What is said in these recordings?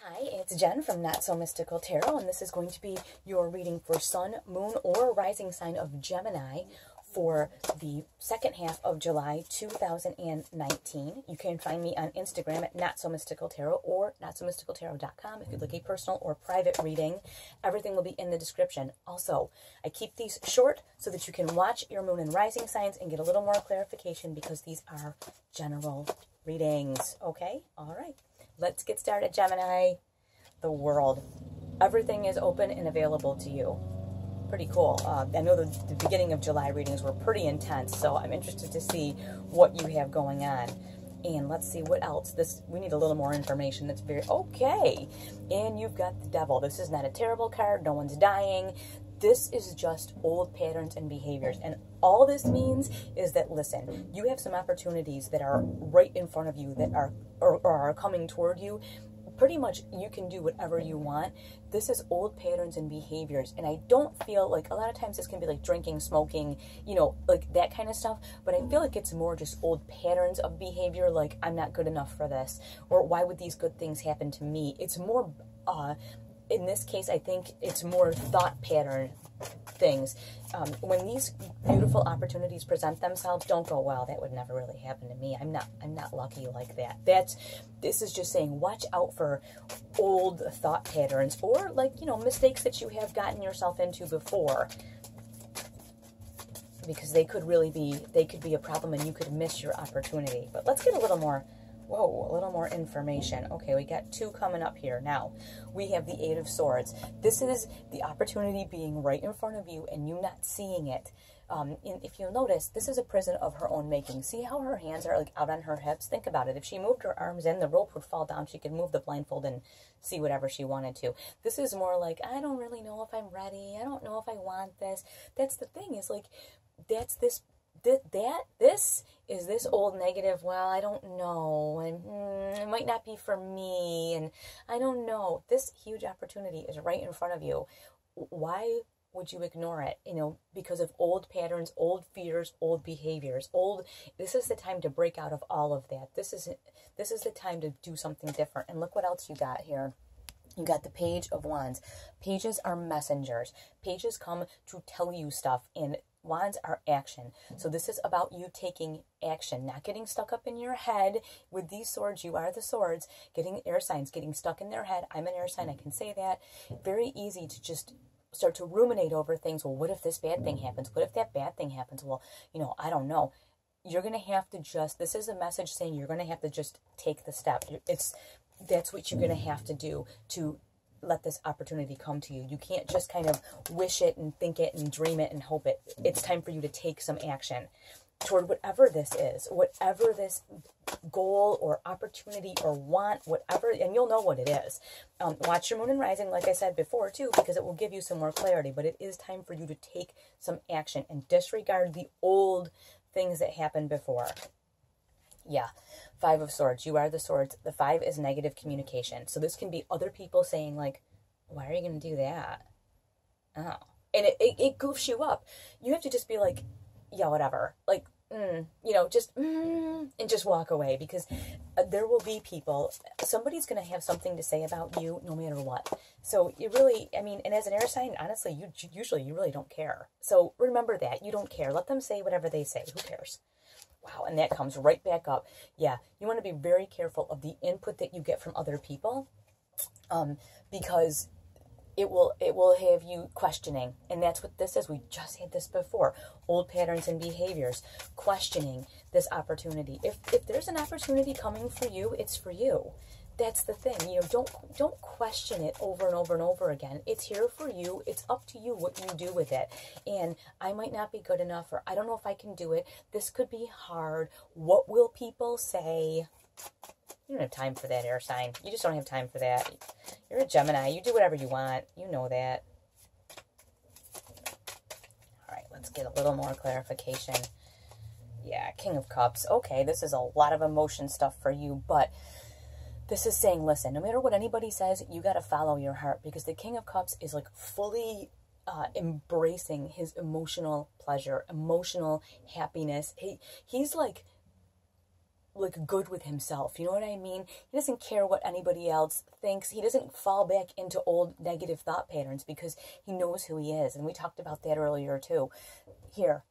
Hi, it's Jen from Not So Mystical Tarot, and this is going to be your reading for Sun, Moon, or Rising sign of Gemini for the second half of July 2019. You can find me on Instagram at Not So Mystical Tarot or NotSoMysticalTarot.com if you'd like a personal or private reading. Everything will be in the description. Also, I keep these short so that you can watch your Moon and Rising signs and get a little more clarification because these are general readings. Okay? All right. Let's get started, Gemini. The world. Everything is open and available to you. Pretty cool. I know the beginning of July readings were pretty intense, so I'm interested to see what you have going on. And let's see what else. We need a little more information. That's very okay. And you've got the Devil. This is not a terrible card. No one's dying. This is just old patterns and behaviors. And all this means is that, listen, you have some opportunities that are right in front of you that are coming toward you. Pretty much you can do whatever you want. This is old patterns and behaviors. And I don't feel like, a lot of times this can be like drinking, smoking, you know, like that kind of stuff. But I feel like it's more just old patterns of behavior, like I'm not good enough for this. Or why would these good things happen to me? It's more, in this case, I think it's more thought pattern things. When these beautiful opportunities present themselves, don't go, well, that would never really happen to me. I'm not lucky like that. This is just saying, watch out for old thought patterns or, like, you know, mistakes that you have gotten yourself into before, because they could be a problem and you could miss your opportunity. But let's get a little more. Whoa, a little more information. Okay, we got two coming up here. Now, we have the Eight of Swords. This is the opportunity being right in front of you and you not seeing it. And if you'll notice, this is a prison of her own making. See how her hands are like out on her hips? Think about it. If she moved her arms in, the rope would fall down. She could move the blindfold and see whatever she wanted to. This is more like, I don't really know if I'm ready. I don't know if I want this. That's the thing, is like, this is this old negative, well, I don't know, and it might not be for me, and I don't know. This huge opportunity is right in front of you. Why would you ignore it? You know, because of old patterns, old fears, old behaviors, this is the time to break out of all of that. This is the time to do something different. And look what else you got here. You got the Page of Wands. Pages are messengers. Pages come to tell you stuff, and Wands are action. So this is about you taking action, not getting stuck up in your head with these swords. You are the swords. Getting air signs, getting stuck in their head. I'm an air sign, I can say that. Very easy to just start to ruminate over things. Well, what if this bad thing happens? What if that bad thing happens? Well, you know, I don't know. You're going to have to this is a message saying you're going to have to just take the step. That's what you're going to have to do to let this opportunity come to you. You can't just kind of wish it and think it and dream it and hope it. It's time for you to take some action toward whatever this is, whatever this goal or opportunity or want, whatever, and you'll know what it is. Watch your Moon and Rising, like I said before, too, because it will give you some more clarity. But it is time for you to take some action and disregard the old things that happened before. Yeah. Five of Swords. You are the swords. The 5 is negative communication. So this can be other people saying, like, why are you going to do that? Oh. And it goofs you up. You have to just be like, yeah, whatever. Like, you know, just, and just walk away, because there will be people, somebody's going to have something to say about you no matter what. So you really, I mean, and as an air sign, honestly, you really don't care. So remember that. You don't care. Let them say whatever they say. Who cares? Wow, and that comes right back up. Yeah, you want to be very careful of the input that you get from other people, because it will have you questioning, and that's what this is. We just had this before. Old patterns and behaviors, questioning this opportunity. If there's an opportunity coming for you, it's for you. That's the thing. You know, don't question it over and over and over again. It's here for you. It's up to you what you do with it. And I might not be good enough, or I don't know if I can do it. This could be hard. What will people say? You don't have time for that, air sign. You just don't have time for that. You're a Gemini. You do whatever you want. You know that. All right, let's get a little more clarification. Yeah, King of Cups. Okay, this is a lot of emotion stuff for you, but this is saying, listen, no matter what anybody says, you got to follow your heart, because the King of Cups is like fully embracing his emotional pleasure, emotional happiness. He's like like good with himself. You know what I mean? He doesn't care what anybody else thinks. He doesn't fall back into old negative thought patterns because he knows who he is. And we talked about that earlier too. Here,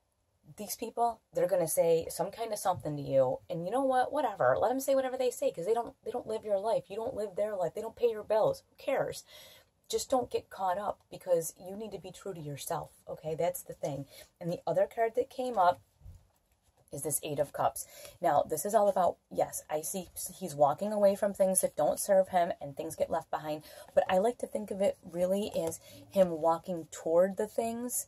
these people, they're going to say some kind of something to you. And you know what? Whatever. Let them say whatever they say, because they don't live your life. You don't live their life. They don't pay your bills. Who cares? Just don't get caught up, because you need to be true to yourself. Okay, that's the thing. And the other card that came up is this Eight of Cups. Now, this is all about, yes, I see he's walking away from things that don't serve him and things get left behind. But I like to think of it really as him walking toward the things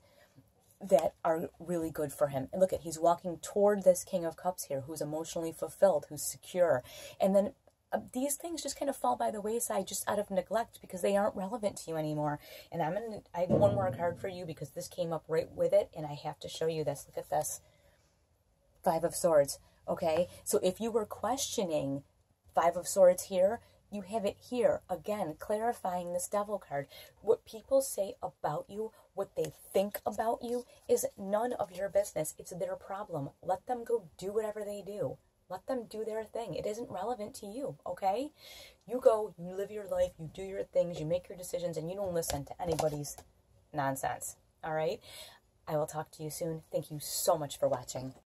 that are really good for him. And look at, he's walking toward this King of Cups here, who's emotionally fulfilled, who's secure. And then these things just kind of fall by the wayside just out of neglect because they aren't relevant to you anymore. And I have one more card for you because this came up right with it, and I have to show you this. Look at this. Five of Swords. Okay, so if you were questioning Five of Swords here, you have it here. Again, clarifying this Devil card. What people say about you, what they think about you, is none of your business. It's their problem. Let them go do whatever they do. Let them do their thing. It isn't relevant to you, okay? You go, you live your life, you do your things, you make your decisions, and you don't listen to anybody's nonsense, all right? I will talk to you soon. Thank you so much for watching.